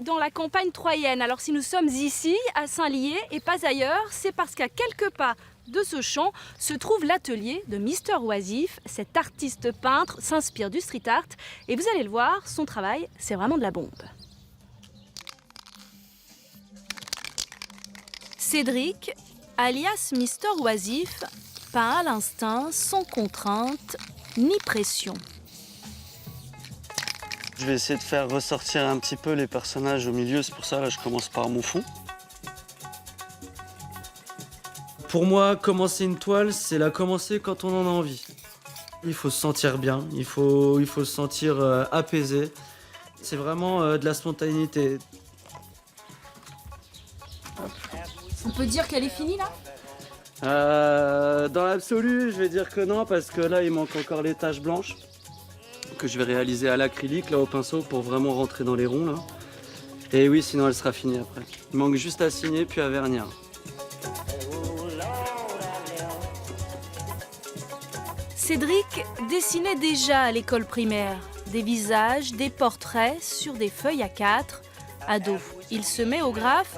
dans la campagne troyenne. Alors si nous sommes ici, à Saint-Lié et pas ailleurs, c'est parce qu'à quelques pas de ce champ se trouve l'atelier de Mister Oisif. Cet artiste peintre s'inspire du street art et vous allez le voir, son travail, c'est vraiment de la bombe. Cédric, alias Mister Oisif, peint à l'instinct, sans contrainte ni pression. Je vais essayer de faire ressortir un petit peu les personnages au milieu, c'est pour ça là je commence par mon fond. Pour moi, commencer une toile, c'est la commencer quand on en a envie. Il faut se sentir bien, il faut se sentir apaisé. C'est vraiment de la spontanéité. On peut dire qu'elle est finie là ? Dans l'absolu, je vais dire que non, parce que là, il manque encore les taches blanches que je vais réaliser à l'acrylique, là, au pinceau, pour vraiment rentrer dans les ronds, là. Et oui, sinon, elle sera finie après. Il manque juste à signer, puis à vernir. Cédric dessinait déjà à l'école primaire des visages, des portraits sur des feuilles A4. Ado, il se met au graphe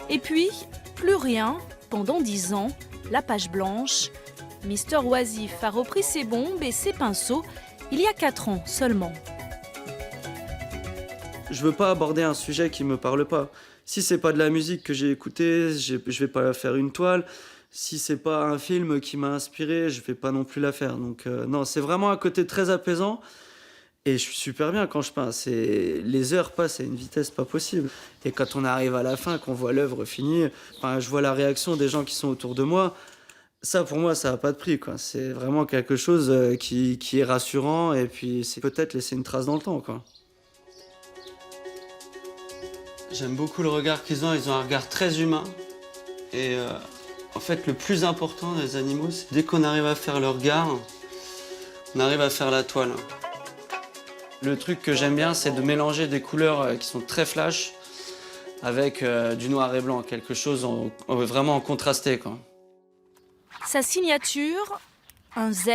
et puis plus rien pendant 10 ans, la page blanche. Mister Oisif a repris ses bombes et ses pinceaux il y a 4 ans seulement. Je veux pas aborder un sujet qui me parle pas. Si c'est pas de la musique que j'ai écoutée, je vais pas faire une toile. Si c'est pas un film qui m'a inspiré, je vais pas non plus la faire. Donc non, c'est vraiment un côté très apaisant. Et je suis super bien quand je peins. Les heures passent à une vitesse pas possible. Et quand on arrive à la fin, qu'on voit l'œuvre finie, enfin, je vois la réaction des gens qui sont autour de moi. Ça, pour moi, ça n'a pas de prix, quoi. C'est vraiment quelque chose qui est rassurant. Et puis, c'est peut-être laisser une trace dans le temps, quoi. J'aime beaucoup le regard qu'ils ont. Ils ont un regard très humain. Et en fait, le plus important des animaux, c'est dès qu'on arrive à faire le regard, on arrive à faire la toile. Le truc que j'aime bien, c'est de mélanger des couleurs qui sont très flash avec du noir et blanc, quelque chose vraiment en contrasté, quoi. Sa signature, un Z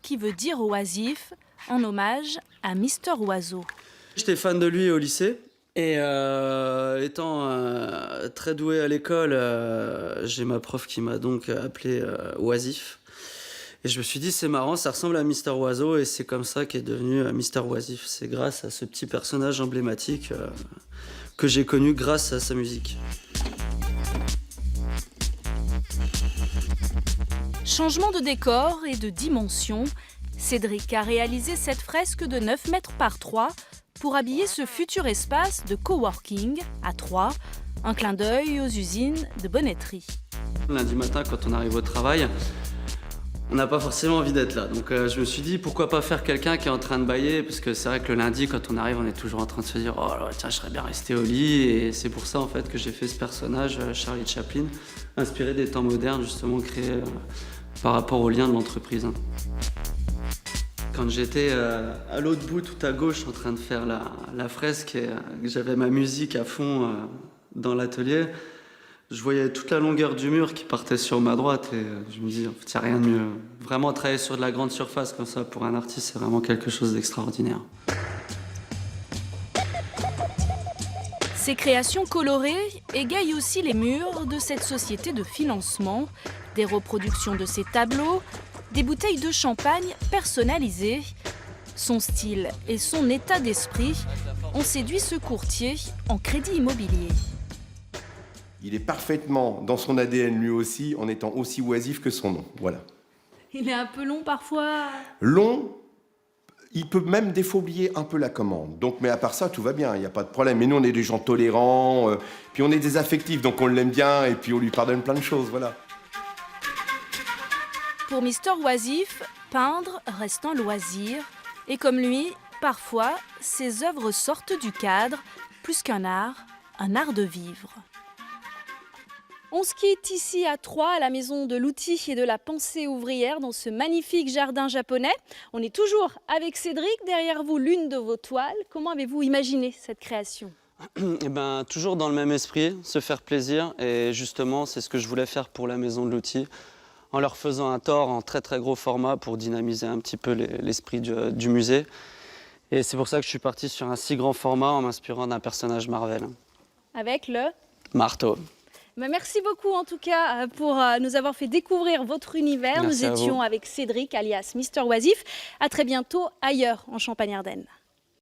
qui veut dire oisif, en hommage à Mister Oiseau. J'étais fan de lui au lycée et étant très doué à l'école, j'ai ma prof qui m'a donc appelé Oisif. Et je me suis dit, c'est marrant, ça ressemble à Mister Oiseau et c'est comme ça qu'est devenu Mister Oisif. C'est grâce à ce petit personnage emblématique que j'ai connu grâce à sa musique. Changement de décor et de dimension, Cédric a réalisé cette fresque de 9 mètres par 3 pour habiller ce futur espace de coworking à Troyes, un clin d'œil aux usines de bonneterie. Lundi matin, quand on arrive au travail, on n'a pas forcément envie d'être là. Donc je me suis dit, pourquoi pas faire quelqu'un qui est en train de bâiller, parce que c'est vrai que le lundi, quand on arrive, on est toujours en train de se dire « Oh là, tiens, je serais bien resté au lit ». Et c'est pour ça en fait que j'ai fait ce personnage, Charlie Chaplin, inspiré des temps modernes, justement créé par rapport au lien de l'entreprise. Quand j'étais à l'autre bout, tout à gauche, en train de faire la fresque, et que j'avais ma musique à fond dans l'atelier, je voyais toute la longueur du mur qui partait sur ma droite et je me dis, en fait, il n'y a rien de mieux. Vraiment travailler sur de la grande surface comme ça, pour un artiste, c'est vraiment quelque chose d'extraordinaire. Ces créations colorées égayent aussi les murs de cette société de financement, des reproductions de ses tableaux, des bouteilles de champagne personnalisées. Son style et son état d'esprit ont séduit ce courtier en crédit immobilier. Il est parfaitement dans son ADN lui aussi, en étant aussi oisif que son nom. Voilà. Il est un peu long parfois. Long, il peut même défaubiller un peu la commande. Donc, mais à part ça, tout va bien, il n'y a pas de problème. Mais nous, on est des gens tolérants, puis on est des affectifs, donc on l'aime bien et puis on lui pardonne plein de choses, voilà. Pour Mister Oisif, peindre reste un loisir. Et comme lui, parfois, ses œuvres sortent du cadre, plus qu'un art de vivre. On se quitte ici à Troyes, à la maison de l'outil et de la pensée ouvrière, dans ce magnifique jardin japonais. On est toujours avec Cédric, derrière vous l'une de vos toiles. Comment avez-vous imaginé cette création ? Eh ben, toujours dans le même esprit, se faire plaisir. Et justement, c'est ce que je voulais faire pour la maison de l'outil, en leur faisant un tore en très très gros format pour dynamiser un petit peu l'esprit du musée. Et c'est pour ça que je suis parti sur un si grand format en m'inspirant d'un personnage Marvel. Avec le Marteau. Merci beaucoup en tout cas pour nous avoir fait découvrir votre univers. Merci Nous à vous. étions avec Cédric alias Mister Oisif. À très bientôt ailleurs en Champagne-Ardenne.